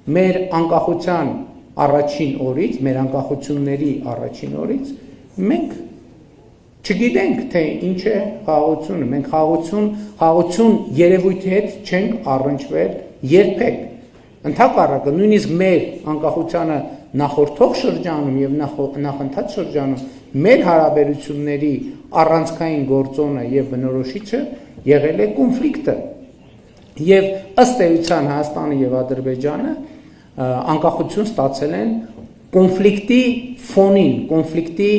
մեր անկախության առաջին օրից, մեր անկախությունների առաջին օրից մենք չգիտենք, թե ինչ է խաղաղությունը, մենք խաղաղություն երևույթի հետ չենք առնչվել երբեք, ընդհակառակը նույնիսկ մեր անկախությանը նախորդող շրջանում և նախընթաց շրջանում մեր հարաբերությունների առանցքային գործոնը և բնորոշիչը եղել է կոնֆլիկտը և ըստ էության Հայաստանը և Ադրբեջանը անկախություն ստացել են կոնֆլիկտի ֆոնին, կոնֆլիկտի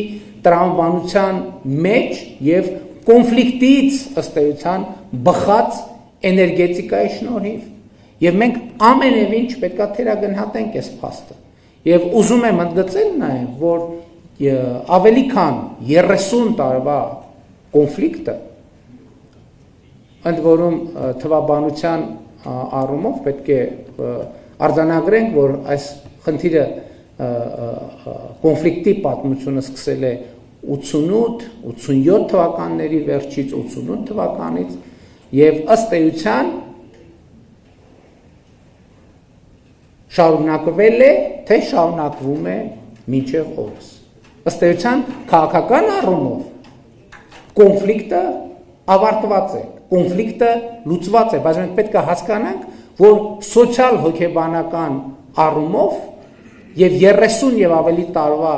տրամաբանության մեջ և կոնֆլիկտից ըստ էության բխած էներգետիկայի շնորհիվ և մենք ամենևին չպետք է թերագնահատենք այս փաստը և ուզում եմ ընդգծել նաև, որ ավելի քան 30 տարվա կոնֆլիկտը ընդ որում թվաբանության առումով պետք է արձանագրենք, որ այս խնդիրը կոնֆլիկտի պատմությունը սկսել է 88-87 թվականների վերջից, 88 թվականից և ըստ էության շարունակվել է, թե շարունակվում է մինչև օրս։ Ըստ էության քաղաքական առումով կոնֆլիկտը ավարտված է, կոնֆլիկտը լուծված է, բայց մենք պետք է հասկանանք, որ սոցիալ հոգեբանական առումով և 30 և ավելի տարվա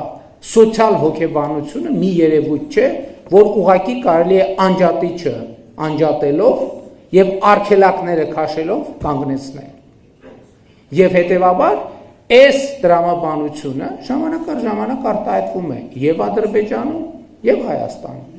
սոցիալ հոգեբանությունը մի երևույթ չէ, որ ուղղակի կարելի է անջատիչը անջատելով և արգելակները քաշելով կանգնեցնել։ Եվ հետևաբար այս տրամաբանությունը ժամանակ առ ժամանակ արտահայտվում է և Ադրբեջանում, և Հայաստանում։